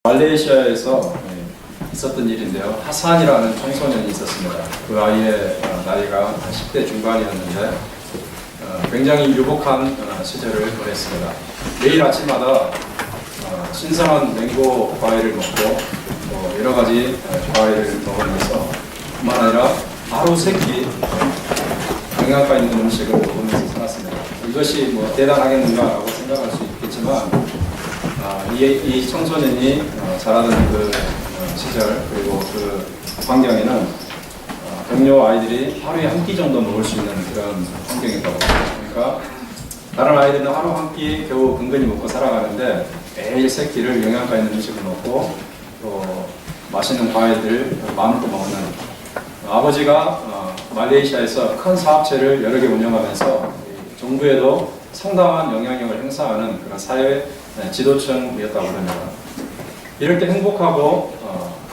말레이시아에서 있었던 일인데요. 하산이라는 청소년이 있었습니다. 그 아이의 나이가 10대 중반이었는데 굉장히 유복한 시절을 보냈습니다. 매일 아침마다 신선한 맹고 과일을 먹고 여러 가지 과일을 먹으면서 뿐만 아니라 하루 세 끼 영양가 있는 음식을 먹으면서 살았습니다. 이것이 뭐 대단하겠는가라고 생각할 수 있겠지만 이 청소년이 자라던 그 시절 그리고 그 환경에는 동료 아이들이 하루에 한 끼 정도 먹을 수 있는 그런 환경이라고. 그러니까 다른 아이들은 하루 한 끼 겨우 근근히 먹고 살아가는데 매일 세 끼를 영양가 있는 음식을 먹고 또 맛있는 과일들 마음껏 먹는 아버지가 말레이시아에서 큰 사업체를 여러 개 운영하면서 정부에도 상당한 영향력을 행사하는 그런 사회 지도층이었다고 합니다. 이렇게 행복하고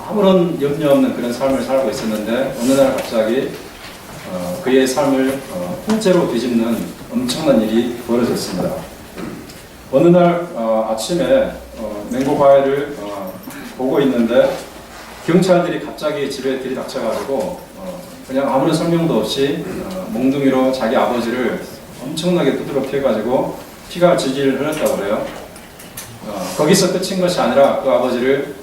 아무런 염려 없는 그런 삶을 살고 있었는데 어느 날 갑자기 그의 삶을 통째로 뒤집는 엄청난 일이 벌어졌습니다. 어느 날 아침에 맹고 과일을 보고 있는데 경찰들이 갑자기 집에 들이닥쳐가지고 그냥 아무런 설명도 없이 몽둥이로 자기 아버지를 엄청나게 두드러 패가지고 피가 질질 흘렀다고 그래요. 거기서 끝인 것이 아니라 그 아버지를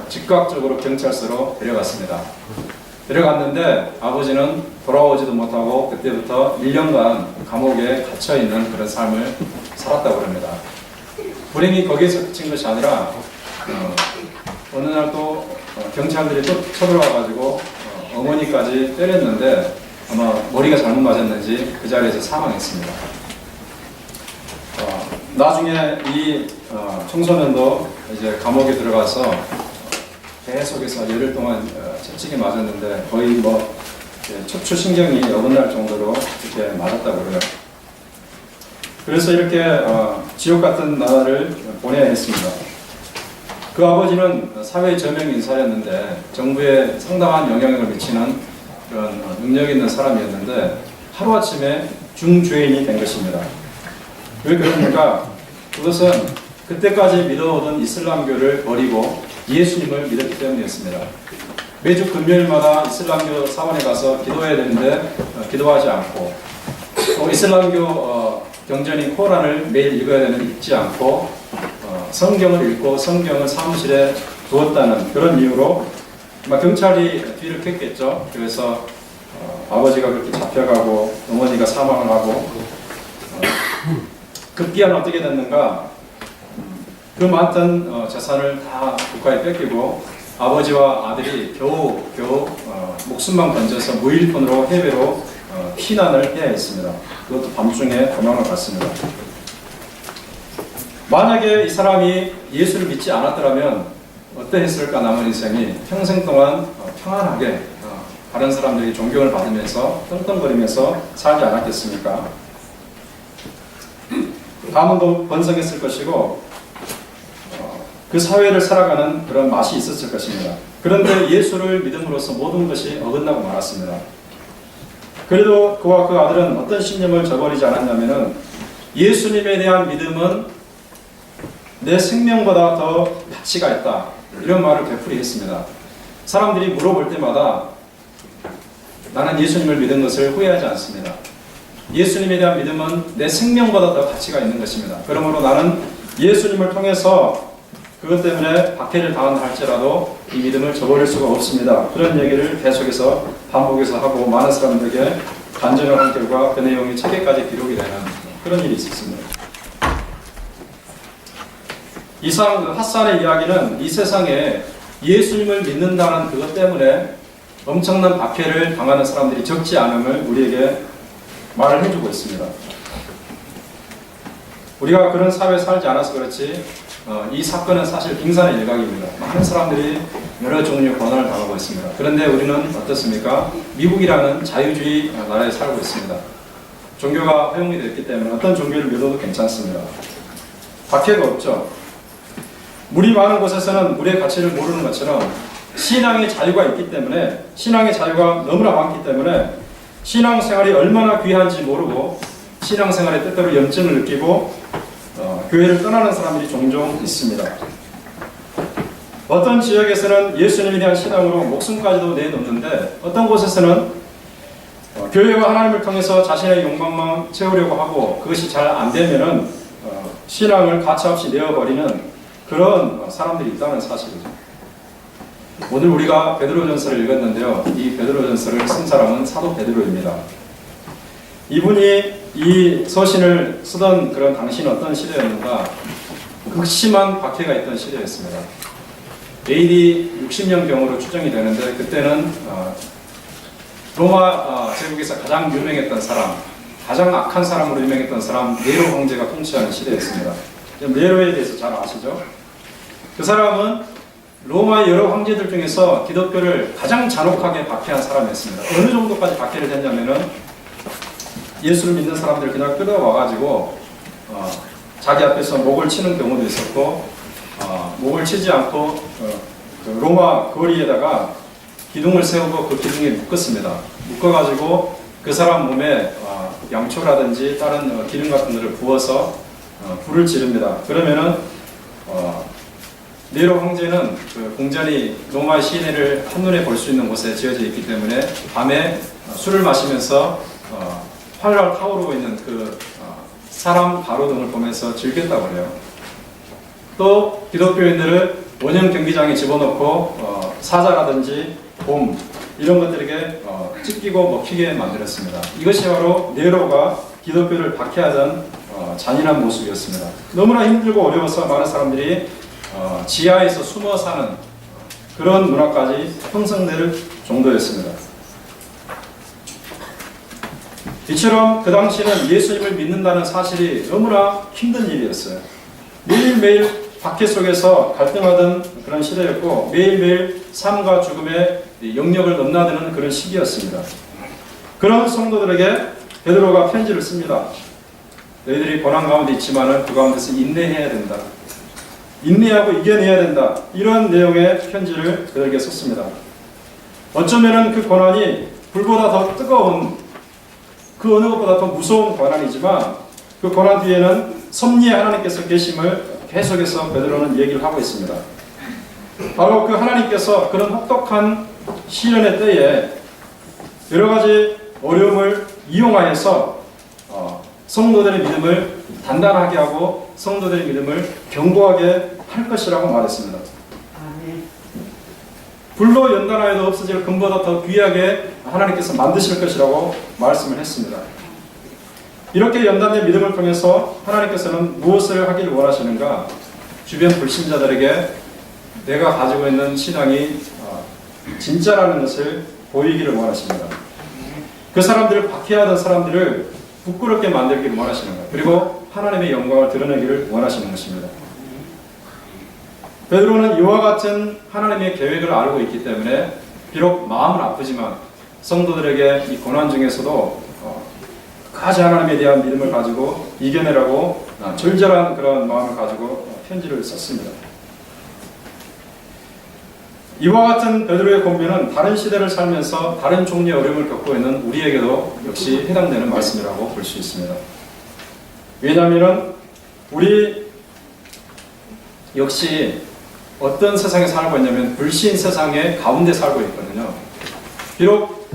즉각적으로 경찰서로 데려갔습니다. 데려갔는데 아버지는 돌아오지도 못하고 그때부터 1년간 감옥에 갇혀있는 그런 삶을 살았다고 합니다. 불행히 거기에서 끝인 것이 아니라 어느 날 또 경찰들이 또 쳐들어와가지고 어머니까지 때렸는데 아마 머리가 잘못 맞았는지 그 자리에서 사망했습니다. 나중에 이 청소년도 이제 감옥에 들어가서 계속해서 열흘 동안 채찍이 맞았는데 거의 뭐 척추신경이 어긋날 정도로 이렇게 맞았다고 그래요. 그래서 이렇게 지옥 같은 나라를 보내야 했습니다. 그 아버지는 사회 저명 인사였는데 정부에 상당한 영향력을 미치는 그런 능력 있는 사람이었는데 하루아침에 중죄인이 된 것입니다. 왜 그럽니까? 그것은 그때까지 믿어오던 이슬람교를 버리고 예수님을 믿었기 때문이었습니다. 매주 금요일마다 이슬람교 사원에 가서 기도해야 되는데 기도하지 않고 또 이슬람교 경전인 코란을 매일 읽어야 되는데 읽지 않고 성경을 읽고 성경을 사무실에 두었다는 그런 이유로 경찰이 뒤를 켰겠죠. 그래서 아버지가 그렇게 잡혀가고 어머니가 사망을 하고 급기야는 어떻게 됐는가? 그 많던 재산을 다 국가에 뺏기고 아버지와 아들이 겨우 목숨만 건져서 무일푼으로 해외로 피난을 해야 했습니다. 그것도 밤중에 도망을 갔습니다. 만약에 이 사람이 예수를 믿지 않았더라면 어떠했을까? 남은 인생이 평생 동안 평안하게 다른 사람들이 존경을 받으면서 떵떵거리면서 살지 않았겠습니까? 가문도 번성했을 것이고 그 사회를 살아가는 그런 맛이 있었을 것입니다. 그런데 예수를 믿음으로써 모든 것이 어긋나고 말았습니다. 그래도 그와 그 아들은 어떤 신념을 저버리지 않았냐면은 예수님에 대한 믿음은 내 생명보다 더 가치가 있다. 이런 말을 되풀이했습니다. 사람들이 물어볼 때마다 나는 예수님을 믿은 것을 후회하지 않습니다. 예수님에 대한 믿음은 내 생명보다 더 가치가 있는 것입니다. 그러므로 나는 예수님을 통해서 그것 때문에 박해를 당한다 할지라도 이 믿음을 저버릴 수가 없습니다. 그런 얘기를 계속해서 반복해서 하고 많은 사람들에게 간증을 한 결과 그 내용이 책에까지 기록이 되는 그런 일이 있었습니다. 이상 핫산의 이야기는 이 세상에 예수님을 믿는다는 그것 때문에 엄청난 박해를 당하는 사람들이 적지 않음을 우리에게 말을 해주고 있습니다. 우리가 그런 사회에 살지 않아서 그렇지 이 사건은 사실 빙산의 일각입니다. 많은 사람들이 여러 종류의 고난을 당하고 있습니다. 그런데 우리는 어떻습니까? 미국이라는 자유주의 나라에 살고 있습니다. 종교가 허용이 됐기 때문에 어떤 종교를 믿어도 괜찮습니다. 박해가 없죠. 물이 많은 곳에서는 물의 가치를 모르는 것처럼 신앙의 자유가 있기 때문에 신앙의 자유가 너무나 많기 때문에 신앙생활이 얼마나 귀한지 모르고 신앙생활에 때때로 염증을 느끼고 교회를 떠나는 사람들이 종종 있습니다. 어떤 지역에서는 예수님에 대한 신앙으로 목숨까지도 내놓는데 어떤 곳에서는 교회가 하나님을 통해서 자신의 욕망만 채우려고 하고 그것이 잘 안 되면은 신앙을 가차없이 내어버리는 그런 사람들이 있다는 사실이죠. 오늘 우리가 베드로전서를 읽었는데요. 이 베드로전서를 쓴 사람은 사도 베드로입니다. 이분이 이 서신을 쓰던 그런 당시는 어떤 시대였는가? 극심한 박해가 있던 시대였습니다. AD 60년경으로 추정이 되는데 그때는 로마 제국에서 가장 유명했던 사람, 가장 악한 사람으로 유명했던 사람 네로 황제가 통치하는 시대였습니다. 네로에 대해서 잘 아시죠? 그 사람은 로마의 여러 황제들 중에서 기독교를 가장 잔혹하게 박해한 사람이었습니다. 어느 정도까지 박해를 했냐면은 예수를 믿는 사람들을 그냥 끌어와가지고 자기 앞에서 목을 치는 경우도 있었고 목을 치지 않고 그 로마 거리에다가 기둥을 세우고 그 기둥에 묶었습니다. 묶어가지고 그 사람 몸에 양초라든지 다른 기름 같은 것을 부어서 불을 지릅니다. 그러면은 네로 황제는 그 궁전이 로마의 시내를 한눈에 볼 수 있는 곳에 지어져 있기 때문에 밤에 술을 마시면서 활활 타오르고 있는 그 사람 가로등을 보면서 즐겼다고 해요. 또 기독교인들을 원형 경기장에 집어넣고 사자라든지 곰 이런 것들에게 찢기고 먹히게 만들었습니다. 이것이 바로 네로가 기독교를 박해하던 잔인한 모습이었습니다. 너무나 힘들고 어려워서 많은 사람들이 지하에서 숨어 사는 그런 문화까지 형성될 정도였습니다. 이처럼 그 당시는 예수님을 믿는다는 사실이 너무나 힘든 일이었어요. 매일매일 박해 속에서 갈등하던 그런 시대였고 매일매일 삶과 죽음의 영역을 넘나드는 그런 시기였습니다. 그런 성도들에게 베드로가 편지를 씁니다. 너희들이 고난 가운데 있지만은 그 가운데서 인내해야 된다. 인내하고 이겨내야 된다. 이런 내용의 편지를 그들에게 썼습니다. 어쩌면은 그 고난이 불보다 더 뜨거운 그 어느 것보다 더 무서운 고난이지만 그 고난 뒤에는 섭리의 하나님께서 계심을 계속해서 베드로는 얘기를 하고 있습니다. 바로 그 하나님께서 그런 혹독한 시련의 때에 여러 가지 어려움을 이용하여서 성도들의 믿음을 단단하게 하고 성도들의 믿음을 견고하게 할 것이라고 말했습니다. 불로 연단하여도 없어질 금보다 더 귀하게 하나님께서 만드실 것이라고 말씀을 했습니다. 이렇게 연단된 믿음을 통해서 하나님께서는 무엇을 하기를 원하시는가? 주변 불신자들에게 내가 가지고 있는 신앙이 진짜라는 것을 보이기를 원하십니다. 그 사람들을 박해하던 사람들을 부끄럽게 만들기를 원하시는 거예요. 그리고 하나님의 영광을 드러내기를 원하시는 것입니다. 베드로는 이와 같은 하나님의 계획을 알고 있기 때문에 비록 마음은 아프지만 성도들에게 이 고난 중에서도 끝까지 하나님에 대한 믿음을 가지고 이겨내라고 절절한 그런 마음을 가지고 편지를 썼습니다. 이와 같은 베드로의 권면은 다른 시대를 살면서 다른 종류의 어려움을 겪고 있는 우리에게도 역시 해당되는 말씀이라고 볼 수 있습니다. 왜냐하면 우리 역시 어떤 세상에 살고 있냐면 불신 세상의 가운데 살고 있거든요. 비록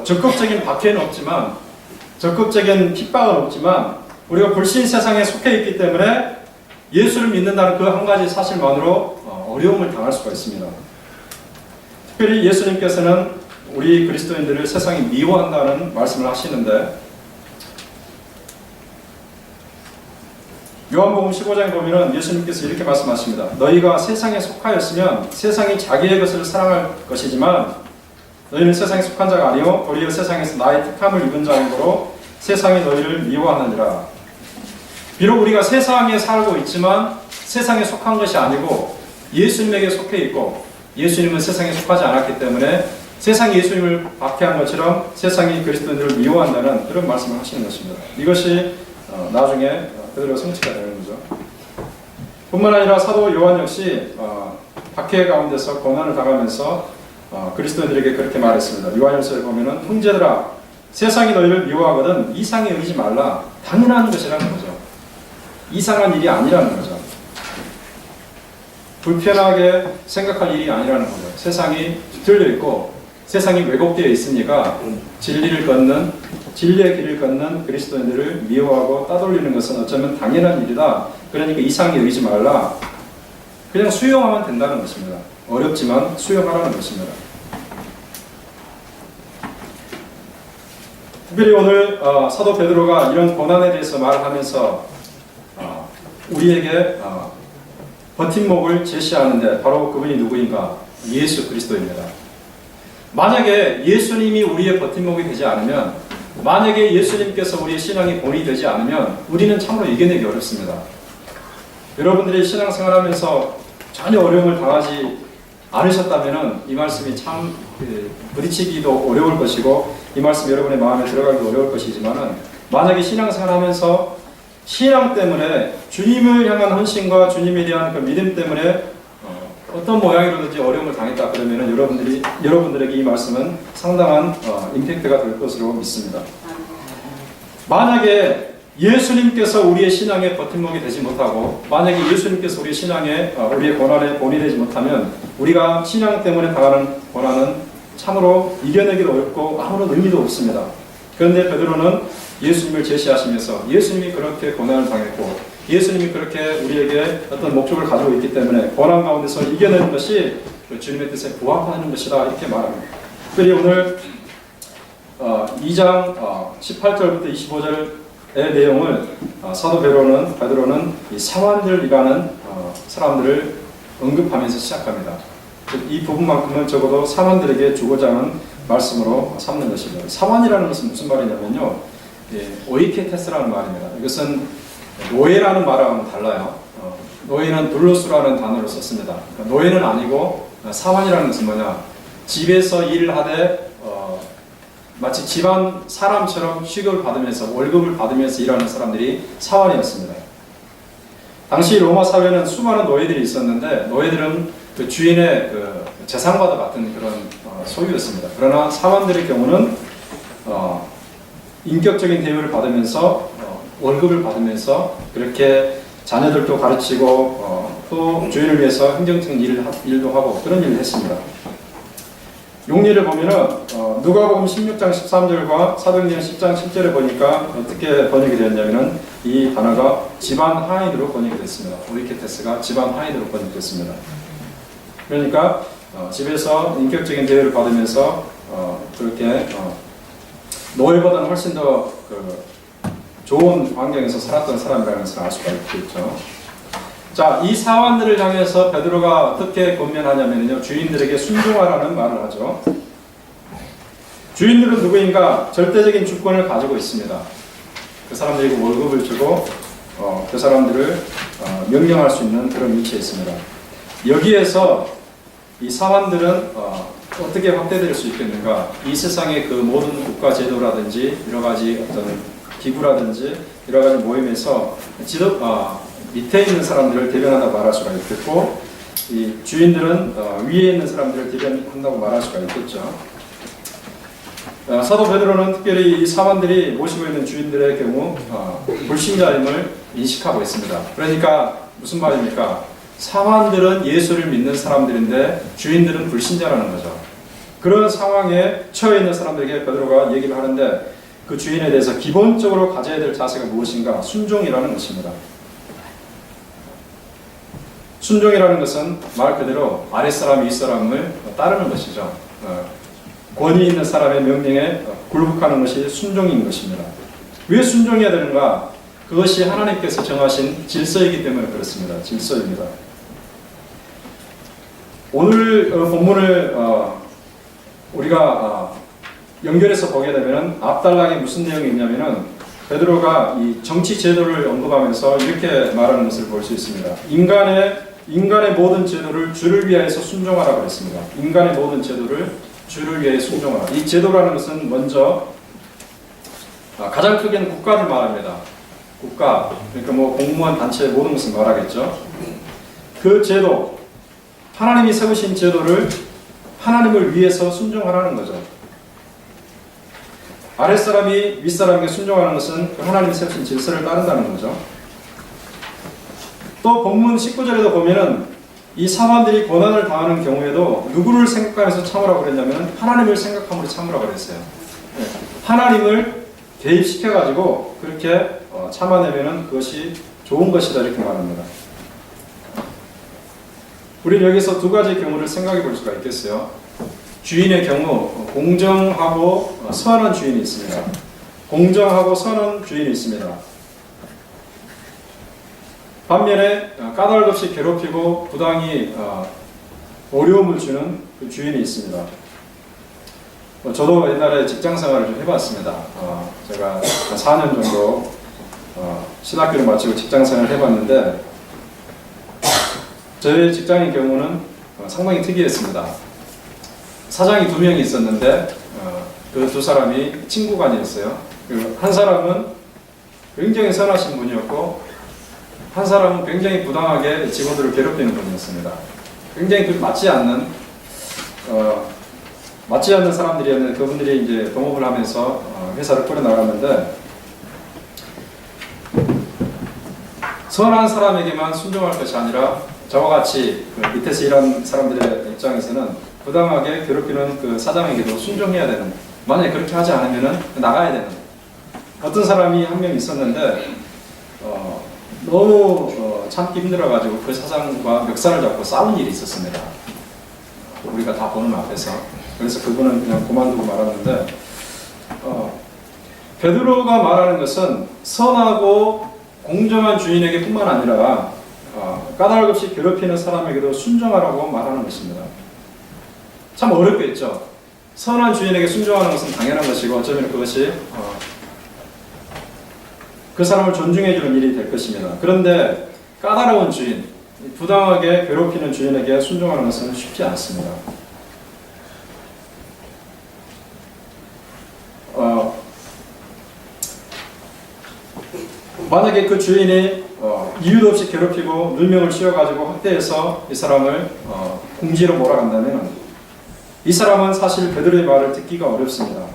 적극적인 박해는 없지만 적극적인 핍박은 없지만 우리가 불신 세상에 속해 있기 때문에 예수를 믿는다는 그 한 가지 사실만으로 어려움을 당할 수가 있습니다. 특별히 예수님께서는 우리 그리스도인들을 세상이 미워한다는 말씀을 하시는데 요한복음 15장에 보면 예수님께서 이렇게 말씀하십니다. 너희가 세상에 속하였으면 세상이 자기의 것을 사랑할 것이지만 너희는 세상에 속한 자가 아니요 도리어 세상에서 나의 택함을 입은 자이므로 세상이 너희를 미워하느니라. 비록 우리가 세상에 살고 있지만 세상에 속한 것이 아니고 예수님에게 속해 있고 예수님은 세상에 속하지 않았기 때문에 세상이 예수님을 박해한 것처럼 세상이 그리스도인들을 미워한다는 그런 말씀을 하시는 것입니다. 이것이 나중에 그대로 성취가 되는 거죠. 뿐만 아니라 사도 요한 역시 박해 가운데서 고난을 당하면서 그리스도인들에게 그렇게 말했습니다. 요한일서에 보면은 형제들아 세상이 너희를 미워하거든 이상에 여기지 말라. 당연한 것이라는 거죠. 이상한 일이 아니라는 거죠. 불편하게 생각할 일이 아니라는 거죠. 세상이 뒤틀려 있고 세상이 왜곡되어 있으니까 진리의 길을 걷는 그리스도인들을 미워하고 따돌리는 것은 어쩌면 당연한 일이다. 그러니까 이상히 여기지 말라. 그냥 수용하면 된다는 것입니다. 어렵지만 수용하라는 것입니다. 특별히 오늘 사도 베드로가 이런 고난에 대해서 말하면서 우리에게 버팀목을 제시하는데 바로 그분이 누구인가? 예수 그리스도입니다. 만약에 예수님이 우리의 버팀목이 되지 않으면, 만약에 예수님께서 우리의 신앙이 본이 되지 않으면 우리는 참으로 이겨내기 어렵습니다. 여러분들이 신앙생활하면서 전혀 어려움을 당하지 않으셨다면 이 말씀이 참 부딪히기도 어려울 것이고 이 말씀 여러분의 마음에 들어가기도 어려울 것이지만, 만약에 신앙생활하면서 신앙 때문에 주님을 향한 헌신과 주님에 대한 그 믿음 때문에 어떤 모양이로든지 어려움을 당했다 그러면 여러분들에게 이 말씀은 상당한 임팩트가 될 것으로 믿습니다. 만약에 예수님께서 우리의 신앙의 버팀목이 되지 못하고, 만약에 예수님께서 우리의 신앙에 우리의 고난에 본이 되지 못하면 우리가 신앙 때문에 당하는 고난은 참으로 이겨내기도 어렵고 아무런 의미도 없습니다. 그런데 베드로는 예수님을 제시하시면서 예수님이 그렇게 고난을 당했고 예수님이 그렇게 우리에게 어떤 목적을 가지고 있기 때문에 고난 가운데서 이겨내는 것이 주님의 뜻에 부합하는 것이다 이렇게 말합니다. 특별히 오늘 2장 18절부터 25절의 내용을 사도 베드로는 이 사환들이라는 사람들을 언급하면서 시작합니다. 이 부분만큼은 적어도 사환들에게 주고자 하는 말씀으로 삼는 것입니다. 사환이라는 것은 무슨 말이냐면요, 오이케테스라는 말입니다. 이것은 노예라는 말하고는 달라요. 노예는 둘로스라는 단어를 썼습니다. 노예는 아니고 사환이라는 것은 뭐냐, 집에서 일을 하되 마치 집안 사람처럼 취급을 받으면서 월급을 받으면서 일하는 사람들이 사환이었습니다. 당시 로마 사회는 수많은 노예들이 있었는데 노예들은 그 주인의 그 재산과도 같은 그런 소유였습니다. 그러나 사환들의 경우는 인격적인 대우를 받으면서 월급을 받으면서 그렇게 자녀들도 가르치고 또 주인을 위해서 행정적인 일도 하고 그런 일을 했습니다. 용례를 보면은 누가복음 16장 13절과 사도행전 10장 10절에 보니까 어떻게 번역이 되었냐면은 이 단어가 집안 하인으로 번역이 됐습니다. 오이케테스가 집안 하인으로 번역됐습니다. 그러니까 집에서 인격적인 대우를 받으면서 그렇게 노예보다는 훨씬 더 좋은 환경에서 살았던 사람이라는 것을 알 수가 있겠죠. 자, 이 사환들을 향해서 베드로가 어떻게 권면하냐면요, 주인들에게 순종하라는 말을 하죠. 주인들은 누구인가? 절대적인 주권을 가지고 있습니다. 그 사람들에게 월급을 주고 그 사람들을 명령할 수 있는 그런 위치에 있습니다. 여기에서 이 사환들은 어떻게 확대될 수 있겠는가? 이 세상의 그 모든 국가 제도라든지 여러 가지 어떤 기구라든지 여러 가지 모임에서 밑에 있는 사람들을 대변한다고 말할 수가 있겠고, 이 주인들은 위에 있는 사람들을 대변한다고 말할 수가 있겠죠. 사도 베드로는 특별히 이 사환들이 모시고 있는 주인들의 경우 불신자임을 인식하고 있습니다. 그러니까 무슨 말입니까? 사환들은 예수를 믿는 사람들인데 주인들은 불신자라는 거죠. 그런 상황에 처해 있는 사람들에게 베드로가 얘기를 하는데 그 주인에 대해서 기본적으로 가져야 될 자세가 무엇인가? 순종이라는 것입니다. 순종이라는 것은 말 그대로 아랫사람이 윗사람을 따르는 것이죠. 권위 있는 사람의 명령에 굴복하는 것이 순종인 것입니다. 왜 순종해야 되는가? 그것이 하나님께서 정하신 질서이기 때문에 그렇습니다. 질서입니다. 오늘 본문을 우리가 연결해서 보게 되면 앞단락에 무슨 내용이 있냐면은 베드로가 이 정치 제도를 언급하면서 이렇게 말하는 것을 볼 수 있습니다. 인간의 모든 제도를 주를 위하여서 순종하라고 했습니다. 인간의 모든 제도를 주를 위해 순종하라. 이 제도라는 것은 먼저 가장 크게는 국가를 말합니다. 국가, 그러니까 뭐 공무원 단체의 모든 것을 말하겠죠. 그 제도, 하나님이 세우신 제도를 하나님을 위해서 순종하라는 거죠. 아랫사람이 윗사람에게 순종하는 것은 하나님이 세우신 질서를 따른다는 거죠. 또 본문 19절에도 보면은 이 사람들이 고난을 당하는 경우에도 누구를 생각하면서 참으라고 그랬냐면 하나님을 생각함으로 참으라고 그랬어요. 하나님을 개입시켜가지고 그렇게 참아내면 그것이 좋은 것이다 이렇게 말합니다. 우리는 여기서 두 가지 경우를 생각해 볼 수가 있겠어요. 주인의 경우 공정하고 선한 주인이 있습니다. 공정하고 선한 주인이 있습니다. 반면에 까닭 없이 괴롭히고 부당히 어려움을 주는 그 주인이 있습니다. 저도 옛날에 직장 생활을 좀 해봤습니다. 제가 4년 정도 신학교를 마치고 직장 생활을 해봤는데 저희 직장의 경우는 상당히 특이했습니다. 사장이 2명이 있었는데 그 두 사람이 친구간이었어요. 한 사람은 굉장히 선하신 분이었고 한 사람은 굉장히 부당하게 직원들을 괴롭히는 분이었습니다. 굉장히 맞지 않는 사람들이었는데 그분들이 이제 동업을 하면서 회사를 꾸려 나갔는데 선한 사람에게만 순종할 것이 아니라 저와 같이 그 밑에서 일하는 사람들의 입장에서는 부당하게 괴롭히는 그 사장에게도 순종해야 되는, 만약에 그렇게 하지 않으면 나가야 되는 어떤 사람이 한 명 있었는데 너무 참기 힘들어가지고 그 사장과 멱살을 잡고 싸운 일이 있었습니다. 우리가 다 보는 앞에서. 그래서 그분은 그냥 그만두고 말았는데 베드로가 말하는 것은 선하고 공정한 주인에게 뿐만 아니라 까닭 없이 괴롭히는 사람에게도 순종하라고 말하는 것입니다. 참 어렵겠죠. 선한 주인에게 순종하는 것은 당연한 것이고 어쩌면 그것이 그 사람을 존중해주는 일이 될 것입니다. 그런데 까다로운 주인, 부당하게 괴롭히는 주인에게 순종하는 것은 쉽지 않습니다. 만약에 그 주인이 이유도 없이 괴롭히고 누명을 씌워가지고 학대해서 이 사람을 궁지로 몰아간다면 이 사람은 사실 베드로의 말을 듣기가 어렵습니다.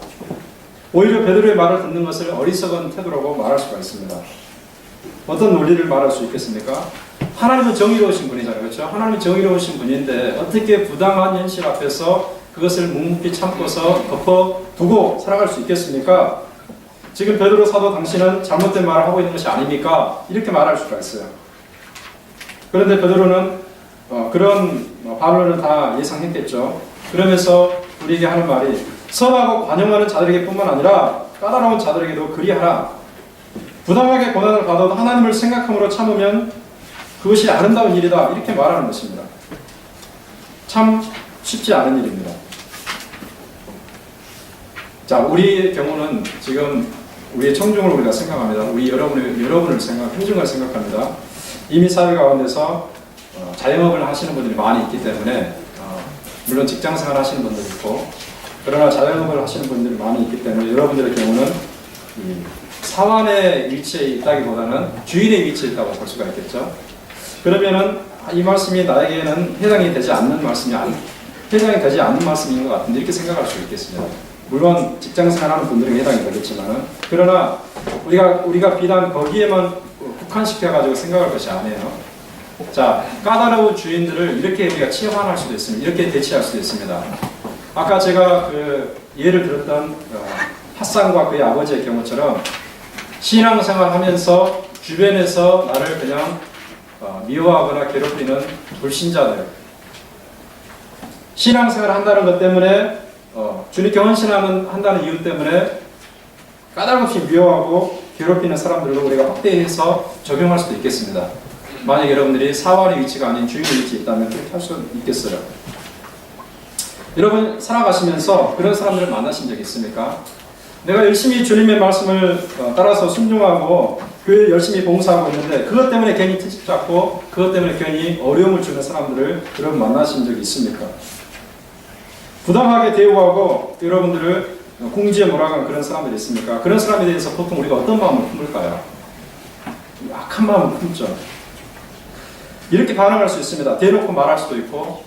오히려 베드로의 말을 듣는 것을 어리석은 태도라고 말할 수가 있습니다. 어떤 논리를 말할 수 있겠습니까? 하나님은 정의로우신 분이잖아요. 그렇죠? 하나님은 정의로우신 분인데 어떻게 부당한 현실 앞에서 그것을 묵묵히 참고서 덮어두고 살아갈 수 있겠습니까? 지금 베드로 사도 당신은 잘못된 말을 하고 있는 것이 아닙니까? 이렇게 말할 수가 있어요. 그런데 베드로는 그런 반론을 다 예상했겠죠. 그러면서 우리에게 하는 말이 선하고 관용하는 자들에게 뿐만 아니라 까다로운 자들에게도 그리하라. 부당하게 고난을 받아도 하나님을 생각함으로 참으면 그것이 아름다운 일이다. 이렇게 말하는 것입니다. 참 쉽지 않은 일입니다. 자, 우리의 경우는 지금 우리의 청중을 우리가 생각합니다. 우리 여러분을 청중을 생각합니다. 이미 사회 가운데서 자영업을 하시는 분들이 많이 있기 때문에 물론 직장생활 하시는 분도 있고 그러나 자영업을 하시는 분들이 많이 있기 때문에 여러분들의 경우는 사환의 위치에 있다기보다는 주인의 위치에 있다고 볼 수가 있겠죠. 그러면은 이 말씀이 나에게는 해당이 되지 않는 말씀인 것 같은데 이렇게 생각할 수 있겠습니다. 물론 직장생활하는 분들에게 해당이 되겠지만은 그러나 우리가 비단 거기에만 국한시켜가지고 생각할 것이 아니에요. 자, 까다로운 주인들을 이렇게 우리가 치환할 수도 있습니다. 이렇게 대치할 수도 있습니다. 아까 제가 그 예를 들었던 핫산과 그의 아버지의 경우처럼 신앙생활 하면서 주변에서 나를 그냥 미워하거나 괴롭히는 불신자들, 신앙생활을 한다는 것 때문에 주님께 헌신한다는 이유 때문에 까닭없이 미워하고 괴롭히는 사람들로 우리가 확대해서 적용할 수도 있겠습니다. 만약 여러분들이 사환의 위치가 아닌 주인의 위치에 있다면 그렇게 할 수 있겠어요. 여러분 살아가시면서 그런 사람들을 만나신 적 있습니까? 내가 열심히 주님의 말씀을 따라서 순종하고 교회에 열심히 봉사하고 있는데 그것 때문에 괜히 트집 잡고 그것 때문에 괜히 어려움을 주는 사람들을 여러분 만나신 적이 있습니까? 부당하게 대우하고 여러분들을 궁지에 몰아간 그런 사람들이 있습니까? 그런 사람에 대해서 보통 우리가 어떤 마음을 품을까요? 악한 마음을 품죠. 이렇게 반응할 수 있습니다. 대놓고 말할 수도 있고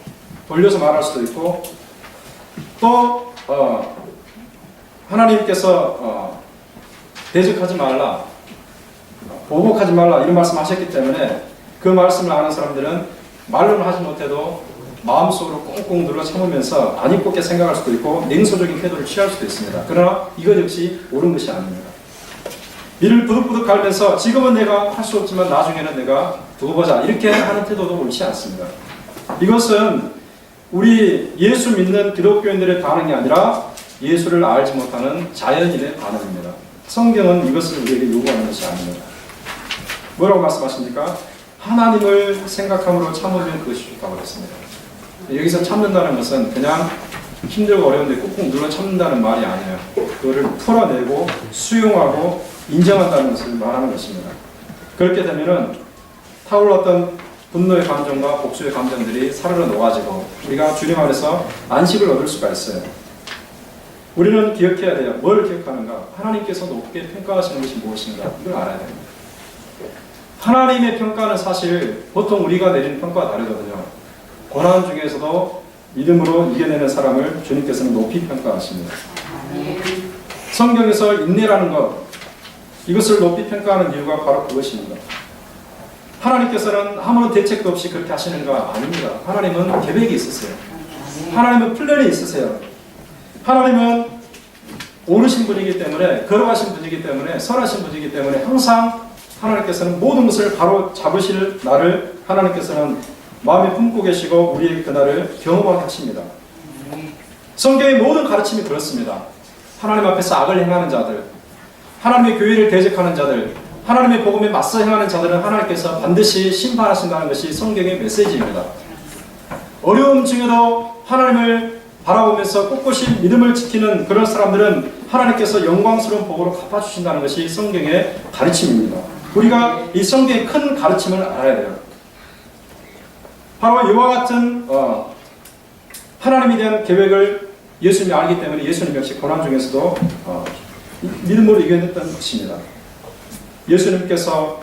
돌려서 말할 수도 있고 또 하나님께서 대적하지 말라, 보복하지 말라 이런 말씀하셨기 때문에 그 말씀을 아는 사람들은 말로는 하지 못해도 마음속으로 꽁꽁 눌러 참으면서 안 이쁘게 생각할 수도 있고 냉소적인 태도를 취할 수도 있습니다. 그러나 이것 역시 옳은 것이 아닙니다. 이를 부득부득 갈면서 지금은 내가 할 수 없지만 나중에는 내가 두고 보자 이렇게 하는 태도도 옳지 않습니다. 이것은 우리 예수 믿는 기독교인들의 반응이 아니라 예수를 알지 못하는 자연인의 반응입니다. 성경은 이것을 우리에게 요구하는 것이 아닙니다. 뭐라고 말씀하십니까? 하나님을 생각함으로 참으면 그것이 좋다고 했습니다. 여기서 참는다는 것은 그냥 힘들고 어려운데 꾹꾹 눌러 참는다는 말이 아니에요. 그거를 풀어내고 수용하고 인정한다는 것을 말하는 것입니다. 그렇게 되면은 타올랐던 분노의 감정과 복수의 감정들이 사르르 녹아지고 우리가 주님 안에서 안식을 얻을 수가 있어요. 우리는 기억해야 돼요. 뭘 기억하는가? 하나님께서 높게 평가하시는 것이 무엇인가? 이걸 알아야 됩니다. 하나님의 평가는 사실 보통 우리가 내리는 평가와 다르거든요. 고난 중에서도 믿음으로 이겨내는 사람을 주님께서는 높이 평가하십니다. 성경에서 인내라는 것, 이것을 높이 평가하는 이유가 바로 그것입니다. 하나님께서는 아무런 대책도 없이 그렇게 하시는가? 아닙니다. 하나님은 계획이 있으세요. 하나님은 플랜이 있으세요. 하나님은 오르신 분이기 때문에, 걸어가신 분이기 때문에, 선하신 분이기 때문에 항상 하나님께서는 모든 것을 바로 잡으실 날을 하나님께서는 마음에 품고 계시고 우리에게 그날을 경험하게 하십니다. 성경의 모든 가르침이 그렇습니다. 하나님 앞에서 악을 행하는 자들, 하나님의 교회를 대적하는 자들, 하나님의 복음에 맞서 행하는 자들은 하나님께서 반드시 심판하신다는 것이 성경의 메시지입니다. 어려움 중에도 하나님을 바라보면서 꼿꼿이 믿음을 지키는 그런 사람들은 하나님께서 영광스러운 복으로 갚아주신다는 것이 성경의 가르침입니다. 우리가 이 성경의 큰 가르침을 알아야 돼요. 바로 이와 같은 하나님에 대한 계획을 예수님이 알기 때문에 예수님 역시 고난 중에서도 믿음으로 이겨냈던 것입니다. 예수님께서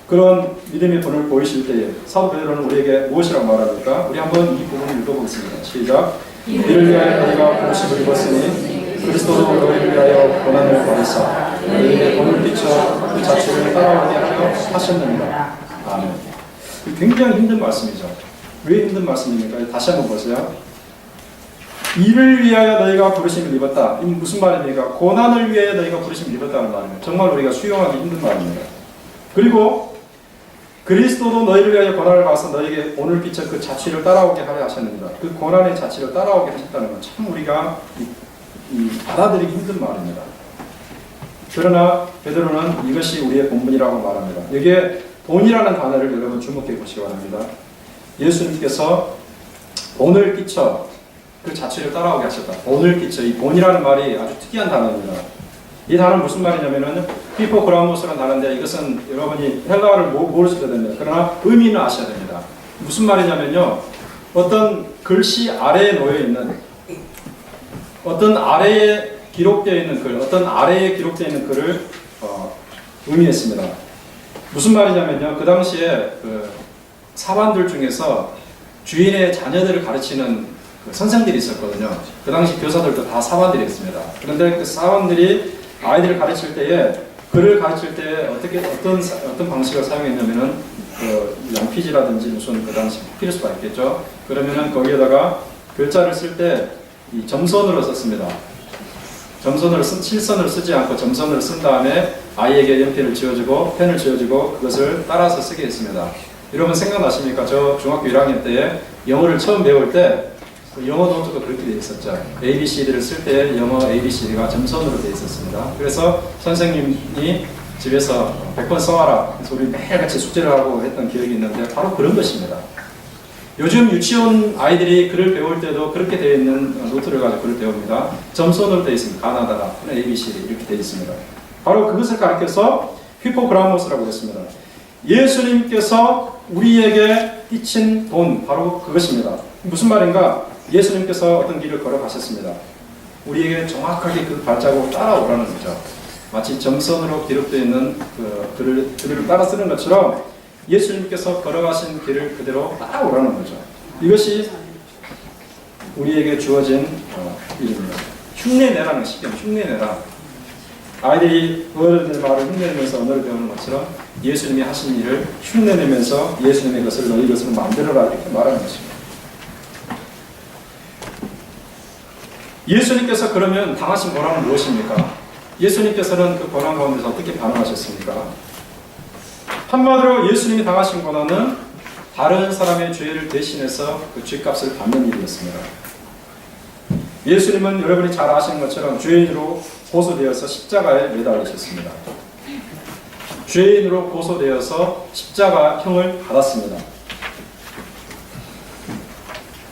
그런 믿음의 본을 보이실 때에 사도 베드로는 우리에게 무엇이라고 말합니까? 우리 한번 이 부분을 읽어보겠습니다. 시작. 이를 위하여 너희가 부르심을 입었으니 그리스도도 너희를 위하여 고난을 받으사 너희에게 본을 비춰 그 자체를 따라오게 하려 하셨느니라. 아멘. 굉장히 힘든 말씀이죠. 왜 힘든 말씀입니까? 다시 한번 보세요. 이를 위하여 너희가 부르심을 입었다. 이 무슨 말입니까? 고난을 위하여 너희가 부르심을 입었다는 말입니다. 정말 우리가 수용하기 힘든 말입니다. 그리고 그리스도도 너희를 위하여 고난을 받아서 너희에게 오늘 비춰 그 자취를 따라오게 하려 하셨느니라. 그 고난의 자취를 따라오게 하셨다는 건 참 우리가 받아들이기 힘든 말입니다. 그러나 베드로는 이것이 우리의 본분이라고 말합니다. 여기에 본이라는 단어를 여러분 주목해 보시기 바랍니다. 예수님께서 본을 끼쳐 그 자취를 따라오게 하셨다. 본을 끼쳐. 이 본이라는 말이 아주 특이한 단어입니다. 이 단어는 무슨 말이냐면은 피포그라모스라는 단어인데 이것은 여러분이 헬라어를 모르셔도 됩니다. 그러나 의미는 아셔야 됩니다. 무슨 말이냐면요. 어떤 글씨 아래에 놓여 있는 어떤 아래에 기록되어 있는 글, 어떤 아래에 기록되어 있는 글을 의미했습니다. 무슨 말이냐면요. 그 당시에 그 사관들 중에서 주인의 자녀들을 가르치는 그 선생들이 있었거든요. 그 당시 교사들도 다 사관들이었습니다. 그런데 그 사관들이 아이들을 가르칠 때에 글을 가르칠 때 어떤 방식을 사용했냐면은 그 양피지라든지 무슨 그 당시 필수가 있겠죠. 그러면은 거기에다가 글자를 쓸 때 이 점선으로 썼습니다. 점선으로 실선을 쓰지 않고 점선을 쓴 다음에 아이에게 연필을 쥐어주고 펜을 쥐어주고 그것을 따라서 쓰게 했습니다. 여러분 생각나십니까? 저 중학교 1학년 때에 영어를 처음 배울 때 영어 노트도 그렇게 되어 있었죠. ABCD를 쓸 때 영어 ABCD가 점선으로 되어 있었습니다. 그래서 선생님이 집에서 100번 써와라. 그래서 우리 매일같이 숙제를 하고 했던 기억이 있는데 바로 그런 것입니다. 요즘 유치원 아이들이 글을 배울 때도 그렇게 되어 있는 노트를 가지고 글을 배웁니다. 점선으로 되어 있습니다. 가나다라, ABCD 이렇게 되어 있습니다. 바로 그것을 가리켜서 휘포그라모스라고 했습니다. 예수님께서 우리에게 끼친 본 바로 그것입니다. 무슨 말인가? 예수님께서 어떤 길을 걸어가셨습니다. 우리에게 정확하게 그 발자국을 따라오라는 거죠. 마치 점선으로 기록되어 있는 그 글을 따라 쓰는 것처럼 예수님께서 걸어가신 길을 그대로 따라오라는 거죠. 이것이 우리에게 주어진 일입니다. 흉내내라는 시점, 흉내내라. 아이들이 어른들 말을 흉내내면서 언어를 배우는 것처럼 예수님이 하신 일을 흉내내면서 예수님의 것을 너희 것으로 만들어라 이렇게 말하는 것입니다. 예수님께서 그러면 당하신 고난은 무엇입니까? 예수님께서는 그 고난 가운데서 어떻게 반응하셨습니까? 한마디로 예수님이 당하신 고난은 다른 사람의 죄를 대신해서 그 죄값을 받는 일이었습니다. 예수님은 여러분이 잘 아시는 것처럼 죄인으로 고소되어서 십자가에 매달리셨습니다. 죄인으로 고소되어서 십자가형을 받았습니다.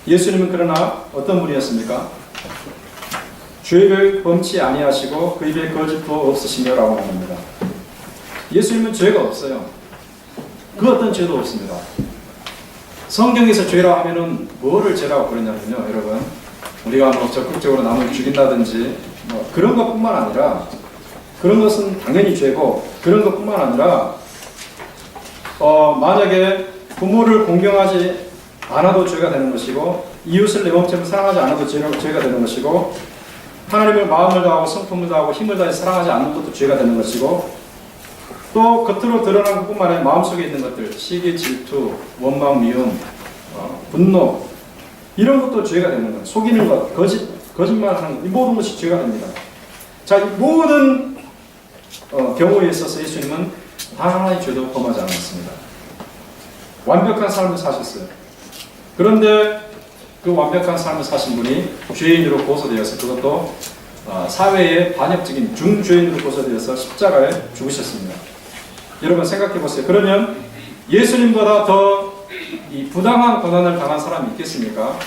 예수님은 그러나 어떤 분이었습니까? 죄를 범치 아니하시고 그 입에 거짓도 없으시며 라고 말합니다. 예수님은 죄가 없어요. 그 어떤 죄도 없습니다. 성경에서 죄라 하면은 뭐를 죄라고 그러냐면요, 여러분, 우리가 뭐 적극적으로 남을 죽인다든지 뭐 그런 것뿐만 아니라, 그런 것은 당연히 죄고, 그런 것뿐만 아니라 만약에 부모를 공경하지 않아도 죄가 되는 것이고, 이웃을 내 몸처럼 사랑하지 않아도 죄가 되는 것이고, 하나님을 마음을 다하고 성품을 다하고 힘을 다해 사랑하지 않는 것도 죄가 되는 것이고, 또 겉으로 드러난 것뿐만 아니라 마음속에 있는 것들, 시기, 질투, 원망, 미움, 분노, 이런 것도 죄가 되는 거예요. 속이는 것, 거짓말하는 것, 이 모든 것이 죄가 됩니다. 자, 이 모든 경우에 있어서 예수님은 단 하나의 죄도 범하지 않았습니다. 완벽한 삶을 사셨어요. 그런데 그 완벽한 삶을 사신 분이 죄인으로 고소되어서, 그것도 사회의 반역적인 중죄인으로 고소되어서 십자가에 죽으셨습니다. 여러분 생각해 보세요. 그러면 예수님보다 더 이 부당한 고난을 당한 사람이 있겠습니까?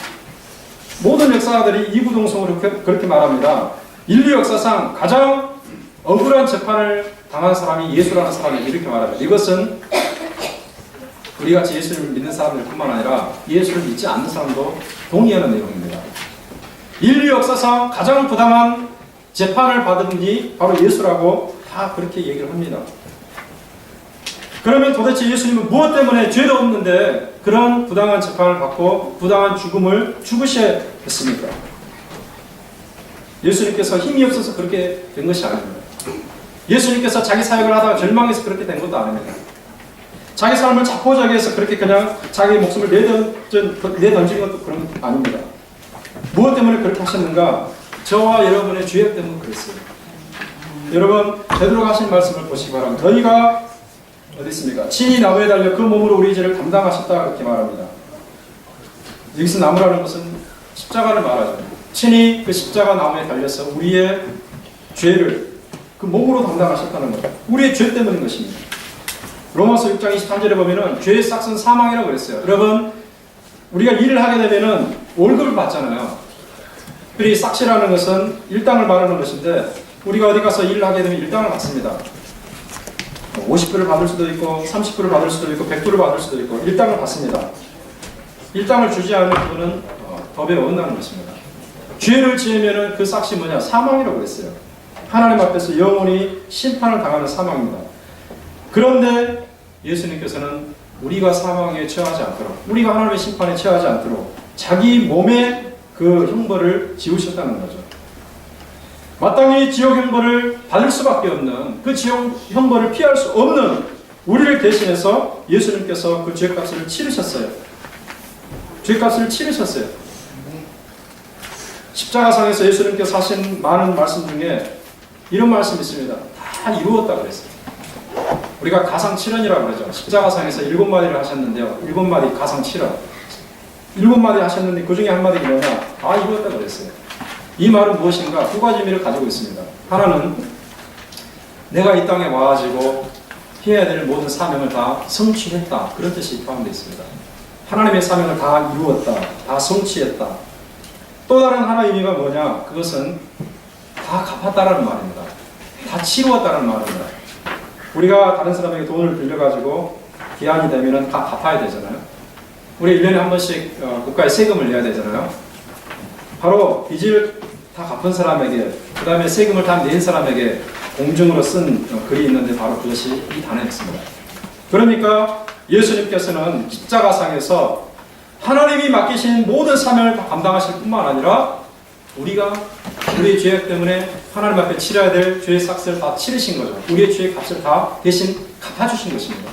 모든 역사가들이 이구동성으로 그렇게 말합니다. 인류 역사상 가장 억울한 재판을 당한 사람이 예수라는 사람이 이렇게 말합니다. 이것은 우리같이 예수님을 믿는 사람들뿐만 아니라 예수를 믿지 않는 사람도 동의하는 내용입니다. 인류 역사상 가장 부당한 재판을 받은 분이 바로 예수라고 다 그렇게 얘기를 합니다. 그러면 도대체 예수님은 무엇 때문에 죄도 없는데 그런 부당한 재판을 받고 부당한 죽음을 죽으셔야 했습니까? 예수님께서 힘이 없어서 그렇게 된 것이 아닙니다. 예수님께서 자기 사역을 하다가 절망해서 그렇게 된 것도 아닙니다. 자기 삶을 자포자기해서 그렇게 그냥 자기 목숨을 내던진 것도 그런 것 아닙니다. 무엇 때문에 그렇게 하셨는가? 저와 여러분의 죄악 때문에 그랬어요. 여러분, 베드로가 하신 말씀을 보시기 바랍니다. 너희가 어디 있습니까? 친히 나무에 달려 그 몸으로 우리 죄를 담당하셨다 그렇게 말합니다. 여기서 나무라는 것은 십자가를 말하죠. 친히 그 십자가 나무에 달려서 우리의 죄를 그 몸으로 담당하셨다는 거죠. 우리의 죄 때문인 것입니다. 로마서 6장 23절에 보면은 죄의 싹은 사망이라고 그랬어요. 여러분, 우리가 일을 하게 되면은 월급을 받잖아요. 그리고 싹시라는 것은 일당을 말하는 것인데, 우리가 어디 가서 일을 하게 되면 일당을 받습니다. 50불을 받을 수도 있고 30불을 받을 수도 있고 100불을 받을 수도 있고 일당을 받습니다. 일당을 주지 않으면 그거는 법에 어긋나는 것입니다. 죄를 지으면 그 싹시 뭐냐? 사망이라고 그랬어요. 하나님 앞에서 영원히 심판을 당하는 사망입니다. 그런데 예수님께서는 우리가 사망에 처하지 않도록, 우리가 하나님의 심판에 처하지 않도록 자기 몸에 그 형벌을 지우셨다는 거죠. 마땅히 지옥 형벌을 받을 수밖에 없는, 그 지옥 형벌을 피할 수 없는 우리를 대신해서 예수님께서 그 죄값을 치르셨어요. 죄값을 치르셨어요. 십자가상에서 예수님께서 하신 많은 말씀 중에 이런 말씀이 있습니다. 다 이루었다 그랬어요. 우리가 가상칠언이라고 그러죠. 십자가상에서 7마디를 하셨는데요. 7마디 가상칠언. 7마디 하셨는데 그 중에 한 마디가 뭐냐? 다 이루었다 그랬어요. 이 말은 무엇인가? 두 가지 의미를 가지고 있습니다. 하나는 내가 이 땅에 와가지고 해야 될 모든 사명을 다 성취했다. 그런 뜻이 포함되어 있습니다. 하나님의 사명을 다 이루었다. 다 성취했다. 또 다른 하나의 의미가 뭐냐? 그것은 다 갚았다라는 말입니다. 다 치루었다는 말입니다. 우리가 다른 사람에게 돈을 빌려가지고 기한이 되면 다 갚아야 되잖아요. 우리 1년에 한 번씩 국가에 세금을 내야 되잖아요. 바로 빚을 다 갚은 사람에게, 그 다음에 세금을 다 낸 사람에게 공증으로 쓴 글이 있는데 바로 그것이 이 단어였습니다. 그러니까 예수님께서는 십자가상에서 하나님이 맡기신 모든 사명을 다 감당하실 뿐만 아니라 우리가 우리의 죄악 때문에 하나님 앞에 치러야 될 죄의 삭스를 다 치르신 거죠. 우리의 죄의 값을 다 대신 갚아주신 것입니다.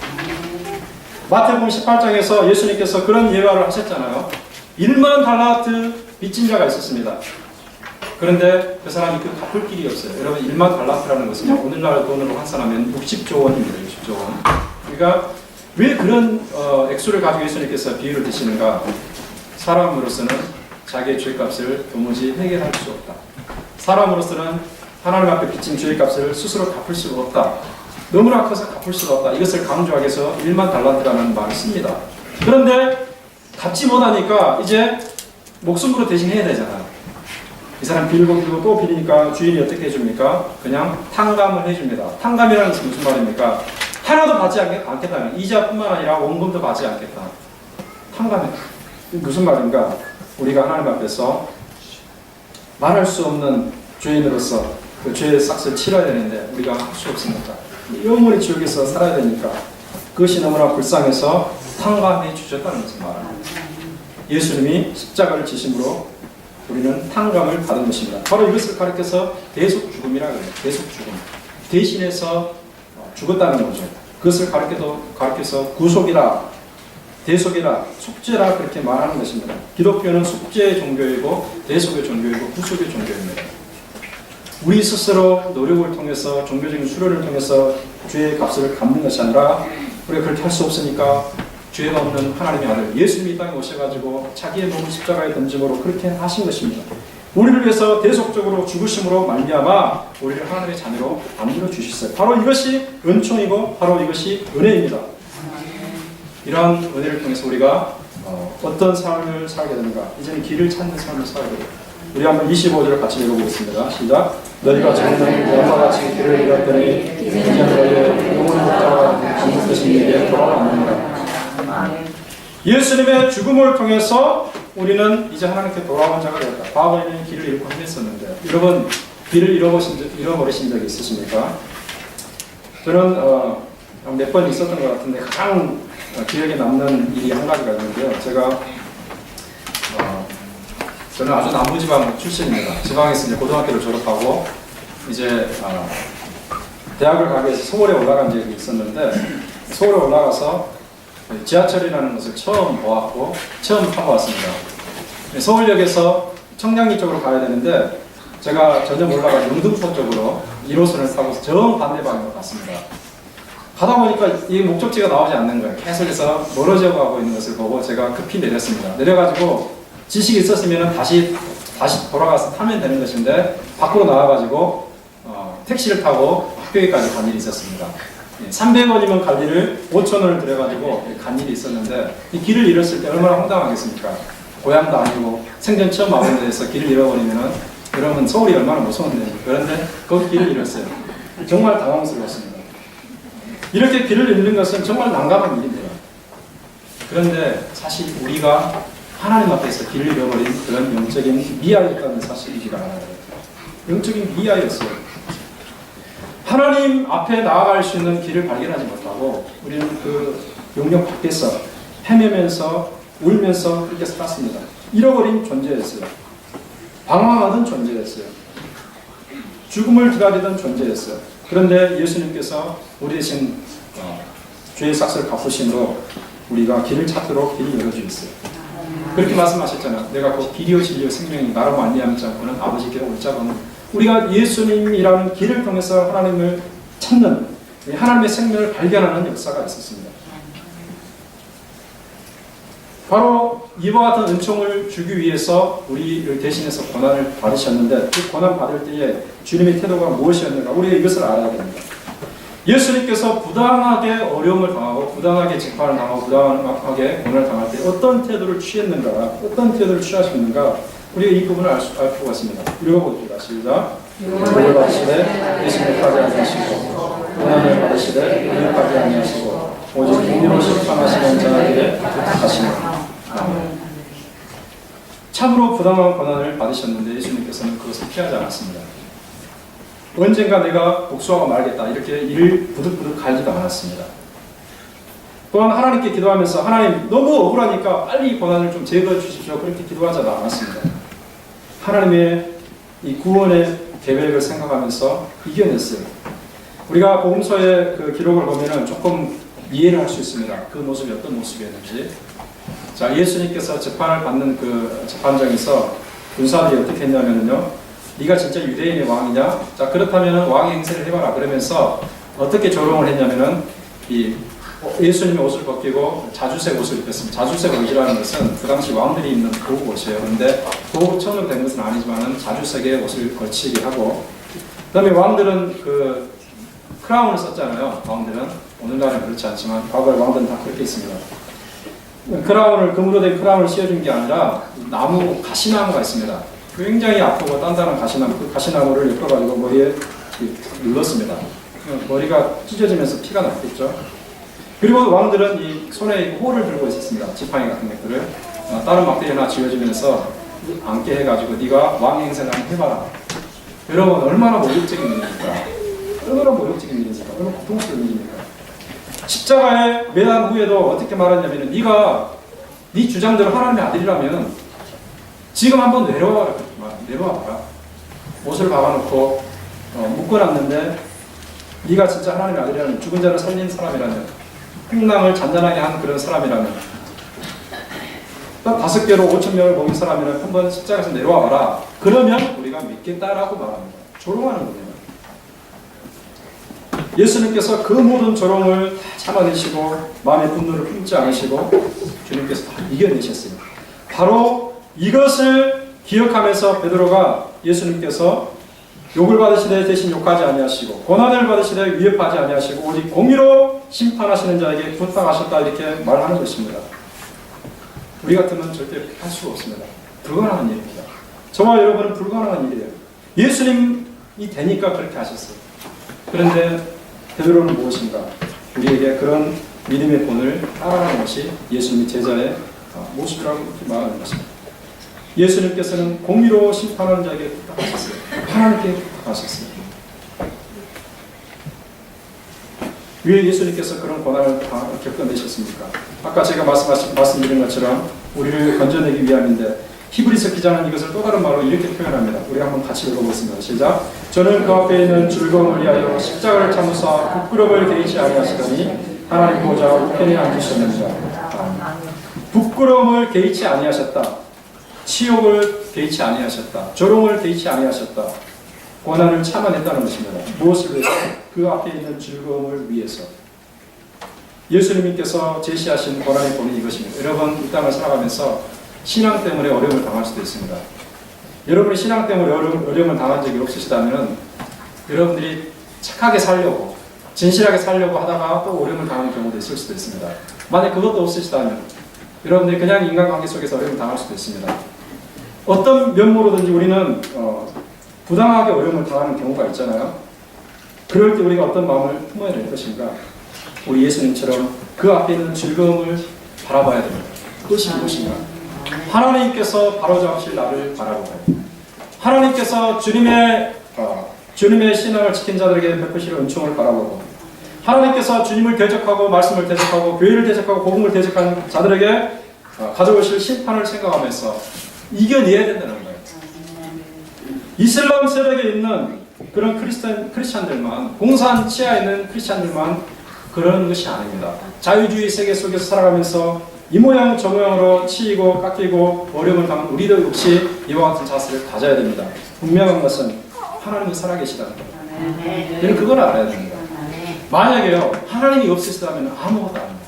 마태복음 18장에서 예수님께서 그런 예화를 하셨잖아요. 1만 달란트 빚진 자가 있었습니다. 그런데 그 사람이 그 갚을 길이 없어요. 여러분 1만 달란트라는 것은 오늘날 돈으로 환산하면 60조 원입니다. 60조 원. 그러니까 왜 그런 액수를 가지고 예수님께서 비유를 드시는가? 사람으로서는 자기의 죄값을 도무지 해결할 수 없다. 사람으로서는 하나님 앞에 빚진 죄값을 스스로 갚을 수가 없다. 너무나 커서 갚을 수가 없다. 이것을 강조하기 위해서 1만 달란트라는 말을 씁니다. 그런데 갚지 못하니까 이제 목숨으로 대신해야 되잖아요. 이 사람 빌고 또 빌리니까 주인이 어떻게 해줍니까? 그냥 탕감을 해줍니다. 탕감이라는 것은 무슨 말입니까? 하나도 받지 않겠다. 이자뿐만 아니라 원금도 받지 않겠다. 탕감이 무슨 말인가? 우리가 하나님 앞에서 말할 수 없는 죄인으로서 그 죄의 삭스를 치러야 되는데 우리가 할 수 없습니다. 영원히 지옥에서 살아야 되니까 그것이 너무나 불쌍해서 탕감해 주셨다는 것을 말합니다. 예수님이 십자가를 지심으로 우리는 탕감을 받은 것입니다. 바로 이것을 가리켜서 대속죽음이라고 해요. 대속죽음. 대신해서 죽었다는 거죠. 그것을 가리켜서 구속이라, 대속이라, 속죄라 그렇게 말하는 것입니다. 기독교는 속죄의 종교이고 대속의 종교이고 구속의 종교입니다. 우리 스스로 노력을 통해서 종교적인 수련을 통해서 죄의 값을 갚는 것이 아니라 우리가 그렇게 할 수 없으니까 죄가 없는 하나님의 아들 예수님이 이 땅에 오셔가지고 자기의 몸을 십자가에 던짐으로 그렇게 하신 것입니다. 우리를 위해서 대속적으로 죽으심으로 말미암아 우리를 하나님의 자녀로 만들어 주셨어요. 바로 이것이 은총이고 바로 이것이 은혜입니다. 이러한 은혜를 통해서 우리가 어떤 삶을 살게 되는가? 이제는 길을 찾는 삶을 살게 됩니다. 우리 한번 25절을 같이 읽어보겠습니다. 시작. 너희가 전에는 양과 같이 길을 잃었더니 이제는 너희의 영혼의 목자와 같은 뜻인 일에 돌아왔느니라. 예수님의 죽음을 통해서 우리는 이제 하나님께 돌아온 자가 되었다. 과거에는 길을 잃고 헤맸었는데 여러분 길을 잃어버리신 적이 있으십니까? 저는 몇 번 있었던 것 같은데 가장 기억에 남는 일이 한 가지가 있는데요. 저는 아주 남부지방 출신입니다. 지방에서 이제 고등학교를 졸업하고 이제 대학을 가기 위해서 서울에 올라간 적이 있었는데 서울에 올라가서 지하철이라는 것을 처음 보았고 처음 타고 왔습니다. 서울역에서 청량리 쪽으로 가야 되는데 제가 전혀 몰라가 영등포 쪽으로 1호선을 타고 정반대 방향으로 갔습니다. 가다 보니까 이 목적지가 나오지 않는 거예요. 계속해서 멀어져 가고 있는 것을 보고 제가 급히 내렸습니다. 내려가지고 지식이 있었으면 다시 돌아가서 타면 되는 것인데 밖으로 나와가지고 택시를 타고 학교에까지 간 일이 있었습니다. 300원이면 갈 일을 5,000원을 들여가지고 간 일이 있었는데 이 길을 잃었을 때 얼마나 황당하겠습니까? 고향도 아니고 생전 처음 와본 데에서 길을 잃어버리면은 여러분 서울이 얼마나 무서운데 그런데 거기 길을 잃었어요. 정말 당황스러웠습니다. 이렇게 길을 잃는 것은 정말 난감한 일입니다. 그런데 사실 우리가 하나님 앞에서 길을 잃어버린 그런 영적인 미아였다는 사실이지가 않아요. 영적인 미아였어요. 하나님 앞에 나아갈 수 있는 길을 발견하지 못하고 우리는 그 영역 밖에서 헤매면서 울면서 그렇게 살았습니다. 잃어버린 존재였어요. 방황하던 존재였어요. 죽음을 기다리던 존재였어요. 그런데 예수님께서 우리 대신 죄의 삭스를 갚으심으로 우리가 길을 찾도록 길을 열어주셨어요. 그렇게 말씀하셨잖아요. 내가 그 길이요 진리요 생명이 나로 말미암지 않고는 아버지께 올 자가 없는. 우리가 예수님이라는 길을 통해서 하나님을 찾는 하나님의 생명을 발견하는 역사가 있었습니다. 바로 이와 같은 은총을 주기 위해서 우리를 대신해서 고난을 받으셨는데 그 고난 받을 때에 주님의 태도가 무엇이었는가 우리가 이것을 알아야 됩니다. 예수님께서 부당하게 어려움을 당하고 부당하게 재판을 당하고 부당하게 고난을 당할 때 어떤 태도를 취했는가 어떤 태도를 취하셨는가 우리가 이 부분을 알 필요가 있습니다. 읽어보겠습니다. 시작. 욕을 받으시되 대신하지 아니하시고 고난을 받으시되 의역하지 아니하시고 오직 공의로 심판하시는 자에게 부탁하시며 참으로 부당한 고난을 받으셨는데 예수님께서는 그것을 피하지 않았습니다. 언젠가 내가 복수하고 말겠다 이렇게 이를 부득부득 갈지도 않았습니다. 또한 하나님께 기도하면서 하나님 너무 억울하니까 빨리 고난을 좀 제거해 주십시오 그렇게 기도하지 않았습니다. 하나님의 이 구원의 계획을 생각하면서 이겨냈어요. 우리가 복음서의 그 기록을 보면은 조금 이해를 할 수 있습니다. 그 모습이 어떤 모습이었는지. 자, 예수님께서 재판을 받는 그 재판장에서 군사들이 어떻게 했냐면요, 네가 진짜 유대인의 왕이냐? 자, 그렇다면 왕의 행세를 해봐라. 그러면서 어떻게 조롱을 했냐면은 이 예수님의 옷을 벗기고 자주색 옷을 입혔습니다. 자주색 옷이라는 것은 그 당시 왕들이 입는 고급 옷이에요. 그런데 고급천으로 된 것은 아니지만은 자주색의 옷을 걸치게 하고, 그다음에 왕들은 그 크라운을 썼잖아요. 왕들은 오늘날은 그렇지 않지만 과거의 왕들은 다 그렇게 했습니다. 크라운을, 금으로 된 크라운을 씌워준 게 아니라 나무, 가시나무가 있습니다. 굉장히 아프고 단단한 가시나무, 그 가시나무를 엮어가지고 머리에 눌렀습니다. 머리가 찢어지면서 피가 났겠죠. 그리고 왕들은 이 손에 호를 들고 있었습니다. 지팡이 같은 것들을. 다른 막대기 하나 쥐어주면서 앉게 해가지고 네가 왕 행세를 한번 해봐라. 여러분, 얼마나 모욕적인 일입니까? 얼마나 모욕적인 일입니까? 얼마나 고통스러운 일입니까? 십자가에 매단 후에도 어떻게 말했냐면, 네가 네 주장대로 하나님의 아들이라면 지금 한번 내려와라. 내려와봐라. 옷을 박아놓고 묶어놨는데 네가 진짜 하나님의 아들이라면, 죽은 자를 살린 사람이라면, 풍랑을 잔잔하게 한 그런 사람이라면, 딱 5개로 5,000명을 먹인 사람이라면 한번 십자가에서 내려와봐라. 그러면 우리가 믿겠다라고 말합니다. 조롱하는 겁니다. 예수님께서 그 모든 조롱을 다 참아내시고 마음의 분노를 품지 않으시고 주님께서 다 이겨내셨어요. 바로 이것을 기억하면서 베드로가 예수님께서 욕을 받으시되 대신 욕하지 아니하시고 고난을 받으시되 위협하지 아니하시고 오직 공의로 심판하시는 자에게 부탁하셨다, 이렇게 말하는 것입니다. 우리 같으면 절대 그렇게 할 수가 없습니다. 불가능한 일입니다. 저와 여러분은 불가능한 일이에요. 예수님이 되니까 그렇게 하셨어요. 그런데 베드로는 무엇인가? 우리에게 그런 믿음의 본을 따라가는 것이 예수님의 제자의 모습이라고 말하는 것입니다. 예수님께서는 공의로 심판하는 자에게 부탁하셨어요. 하나님께 부탁하셨어요. 왜 예수님께서 그런 고난을 겪어내셨습니까? 아까 제가 말씀드린 것처럼 우리를 건져내기 위함인데, 히브리서 기자는 이것을 또 다른 말로 이렇게 표현합니다. 우리 한번 같이 읽어보겠습니다. 시작. 저는 그 앞에 있는 즐거움을 위하여 십자가를 참으사 부끄러움을 개의치 아니하시더니 하나님 보좌 우편에 앉으셨느니라. 부끄러움을 개의치 아니하셨다. 치욕을 개의치 아니하셨다. 조롱을 개의치 아니하셨다. 고난을 참아냈다는 것입니다. 무엇을 위해서? 그 앞에 있는 즐거움을 위해서. 예수님께서 제시하신 고난의 본이 이것입니다. 여러분, 이 땅을 살아가면서 신앙 때문에 어려움을 당할 수도 있습니다. 여러분이 신앙 때문에 어려움을 당한 적이 없으시다면 여러분들이 착하게 살려고, 진실하게 살려고 하다가 또 어려움을 당하는 경우도 있을 수도 있습니다. 만약 그것도 없으시다면 여러분들이 그냥 인간관계 속에서 어려움을 당할 수도 있습니다. 어떤 면모로든지 우리는 부당하게 어려움을 당하는 경우가 있잖아요. 그럴 때 우리가 어떤 마음을 품어야 될 것인가? 우리 예수님처럼 그 앞에 있는 즐거움을 바라봐야 됩니다. 그것이 무엇인가? 하나님께서 바로잡으실 나를 바라보아야 됩니다. 하나님께서 주님의 신앙을 지킨 자들에게 베푸실 은총을 바라보고, 하나님께서 주님을 대적하고 말씀을 대적하고 교회를 대적하고 복음을 대적하는 자들에게 가져오실 심판을 생각하면서 이겨내야 된다는 거예요. 이슬람 세력에 있는 그런 크리스찬들만, 공산 치하에 있는 크리스찬들만 그런 것이 아닙니다. 자유주의 세계 속에서 살아가면서 이 모양 저 모양으로 치이고 깎이고 어려움을 당한 우리도 역시 이와 같은 자세를 가져야 됩니다. 분명한 것은 하나님이 살아계시다는 거예요. 우리는 그걸 알아야 됩니다. 만약에요, 하나님이 없으시다면 아무것도 아닙니다.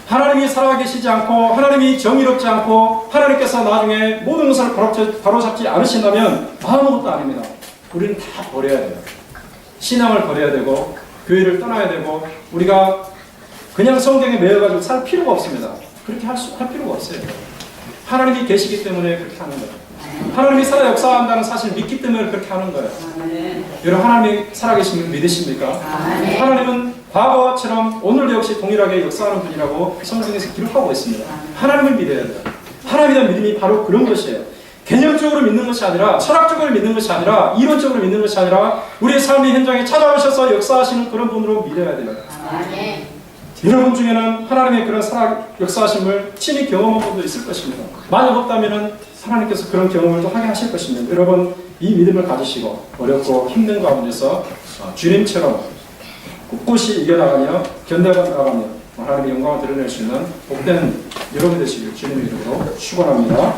하나님이 살아계시지 않고 하나님이 정의롭지 않고 하나님께서 나중에 모든 것을 바로잡지 않으신다면 아무것도 아닙니다. 우리는 다 버려야 돼요. 신앙을 버려야 되고 교회를 떠나야 되고 우리가 그냥 성경에 매여가지고 살 필요가 없습니다. 그렇게 할 필요가 없어요. 하나님이 계시기 때문에 그렇게 하는 거예요. 하나님이 살아 역사한다는 사실을 믿기 때문에 그렇게 하는 거예요. 여러분, 하나님이 살아계신 분 믿으십니까? 하나님은 과거처럼 오늘도 역시 동일하게 역사하는 분이라고 성경에서 기록하고 있습니다. 하나님을 믿어야 돼요. 하나님에 대한 믿음이 바로 그런 것이에요. 개념적으로 믿는 것이 아니라, 철학적으로 믿는 것이 아니라, 이론적으로 믿는 것이 아니라 우리의 삶의 현장에 찾아오셔서 역사하시는 그런 분으로 믿어야 돼요. 여러분 중에는 하나님의 그런 살아 역사하심을 친히 경험한 분도 있을 것입니다. 만약 없다면 하나님께서 그런 경험을 또 하게 하실 것입니다. 여러분 이 믿음을 가지시고 어렵고 힘든 가운데서 주님처럼 꿋꿋이 이겨나가며 견뎌나가며 하나님의 영광을 드러낼 수 있는 복된 여러분 되시길 주님의 이름으로 축원합니다.